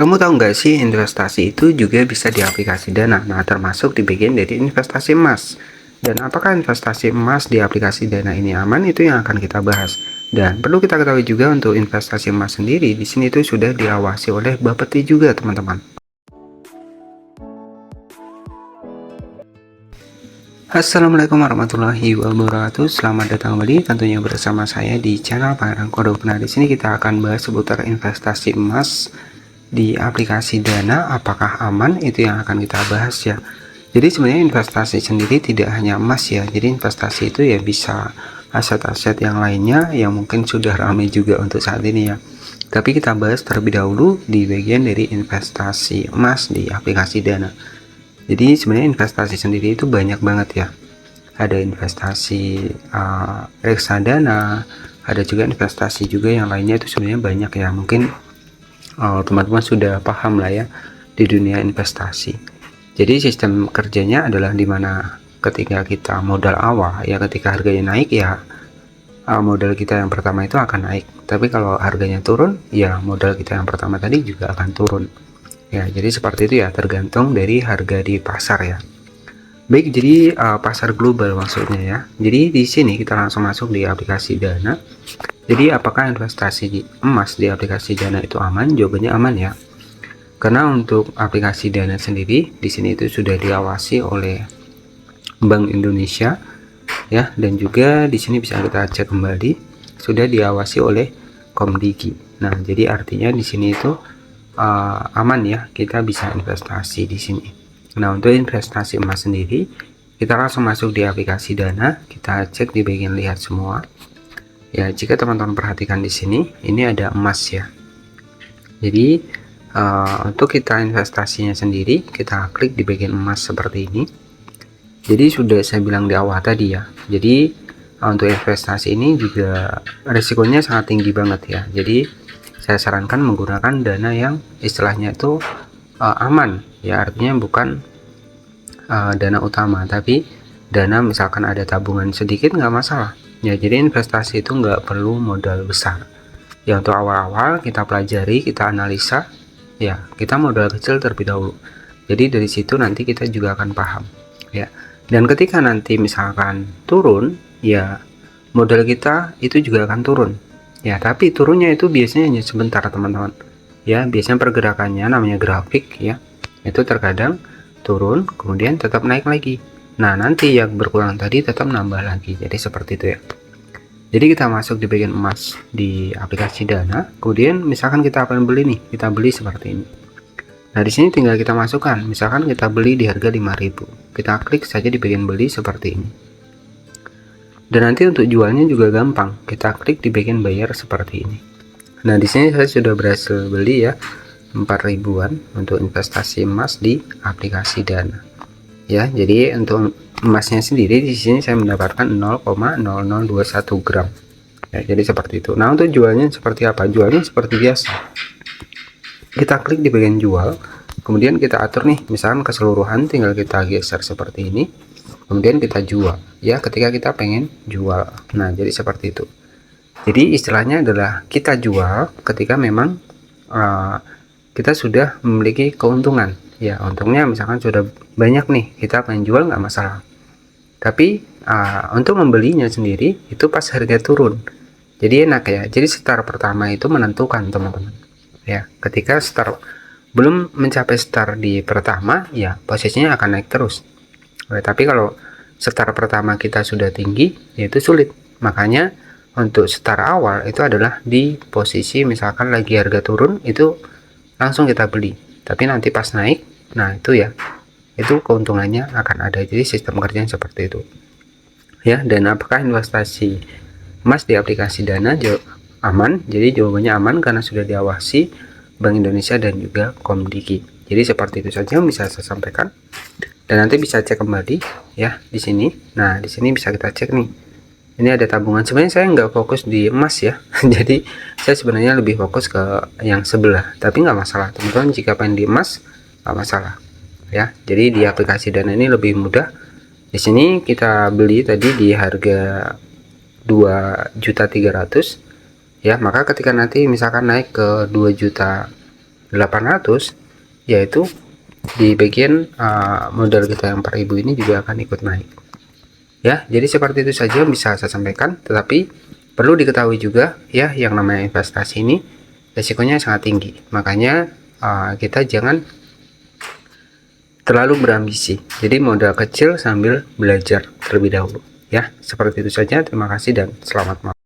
Kamu tahu nggak sih investasi itu juga bisa di aplikasi Dana, nah termasuk di bagian dari investasi emas. Dan apakah investasi emas di aplikasi Dana ini aman, itu yang akan kita bahas. Dan perlu kita ketahui juga untuk investasi emas sendiri, di sini itu sudah diawasi oleh Bapeti juga teman-teman. Assalamualaikum warahmatullahi wabarakatuh. Selamat datang kembali tentunya bersama saya di channel Pangeran Kodok. Nah, di sini kita akan bahas seputar investasi emas di aplikasi Dana. Apakah aman? Itu yang akan kita bahas ya. Jadi sebenarnya investasi sendiri tidak hanya emas ya. Jadi investasi itu ya bisa aset-aset yang lainnya yang mungkin sudah ramai juga untuk saat ini ya. Tapi kita bahas terlebih dahulu di bagian dari investasi emas di aplikasi Dana. Jadi sebenarnya investasi sendiri itu banyak banget ya. Ada investasi reksadana, ada juga investasi juga yang lainnya, itu sebenarnya banyak ya. Mungkin teman-teman sudah paham lah ya di dunia investasi. Jadi sistem kerjanya adalah dimana ketika kita modal awal ya, ketika harganya naik ya modal kita yang pertama itu akan naik. Tapi kalau harganya turun ya modal kita yang pertama tadi juga akan turun. Ya, jadi seperti itu ya, tergantung dari harga di pasar ya. Baik, jadi pasar global maksudnya ya. Jadi di sini kita langsung masuk di aplikasi Dana. Jadi apakah investasi di emas di aplikasi Dana itu aman? Jawabannya aman ya. Karena untuk aplikasi Dana sendiri di sini itu sudah diawasi oleh Bank Indonesia ya, dan juga di sini bisa kita cek kembali sudah diawasi oleh Komdigi. Nah, jadi artinya di sini itu aman ya, kita bisa investasi di sini. Nah, untuk investasi emas sendiri kita langsung masuk di aplikasi Dana, kita cek di bagian lihat semua ya. Jika teman-teman perhatikan di sini ini ada emas ya. Jadi untuk kita investasinya sendiri kita klik di bagian emas seperti ini. Jadi sudah saya bilang di awal tadi ya, jadi untuk investasi ini juga risikonya sangat tinggi banget ya. Jadi saya sarankan menggunakan dana yang istilahnya itu aman ya, artinya bukan dana utama, tapi dana misalkan ada tabungan sedikit nggak masalah ya. Jadi investasi itu nggak perlu modal besar ya. Untuk awal-awal kita pelajari, kita analisa ya, kita modal kecil terlebih dahulu. Jadi dari situ nanti kita juga akan paham ya. Dan ketika nanti misalkan turun ya, modal kita itu juga akan turun ya, tapi turunnya itu biasanya hanya sebentar teman-teman ya. Biasanya pergerakannya namanya grafik ya, itu terkadang turun kemudian tetap naik lagi. Nah, nanti yang berkurang tadi tetap nambah lagi. Jadi seperti itu ya. Jadi kita masuk di bagian emas di aplikasi Dana, kemudian misalkan kita akan beli nih, kita beli seperti ini. Nah, di sini tinggal kita masukkan, misalkan kita beli di harga 5.000, kita klik saja di bagian beli seperti ini. Dan nanti untuk jualnya juga gampang, kita klik di bagian bayar seperti ini. Nah, di sini saya sudah berhasil beli ya 4.000-an untuk investasi emas di aplikasi Dana. Ya, jadi untuk emasnya sendiri di sini saya mendapatkan 0,0021 gram. Ya, jadi seperti itu. Nah, untuk jualnya seperti apa? Jualnya seperti biasa. Kita klik di bagian jual, kemudian kita atur nih, misalkan keseluruhan tinggal kita geser seperti ini, kemudian kita jual ya ketika kita pengen jual. Nah, jadi seperti itu. Jadi istilahnya adalah kita jual ketika memang kita sudah memiliki keuntungan ya. Untungnya misalkan sudah banyak nih, kita pengen jual nggak masalah. Tapi untuk membelinya sendiri itu pas harga turun, jadi enak ya. Jadi start pertama itu menentukan teman-teman ya. Ketika start belum mencapai start di pertama ya, posisinya akan naik terus. Tapi kalau start pertama kita sudah tinggi, yaitu sulit. Makanya untuk start awal itu adalah di posisi misalkan lagi harga turun, itu langsung kita beli. Tapi nanti pas naik, nah itu ya, itu keuntungannya akan ada. Jadi sistem kerjanya seperti itu ya. Dan apakah investasi emas di aplikasi Dana aman? Jadi jawabannya aman karena sudah diawasi Bank Indonesia dan juga Komdigi. Jadi seperti itu saja yang bisa saya sampaikan. Dan nanti bisa cek kembali ya di sini. Nah, di sini bisa kita cek nih. Ini ada tabungan. Sebenarnya saya nggak fokus di emas ya. Jadi saya sebenarnya lebih fokus ke yang sebelah. Tapi nggak masalah teman-teman, jika pengen di emas nggak masalah ya. Jadi di aplikasi Dana ini lebih mudah. Di sini kita beli tadi di harga 2.300.000 ya, maka ketika nanti misalkan naik ke 2.500.000 800, yaitu di bagian modal kita yang 4.000 ini juga akan ikut naik ya. Jadi seperti itu saja yang bisa saya sampaikan, tetapi perlu diketahui juga ya, yang namanya investasi ini resikonya sangat tinggi, makanya kita jangan terlalu berambisi. Jadi modal kecil sambil belajar terlebih dahulu ya. Seperti itu saja, terima kasih dan selamat malam.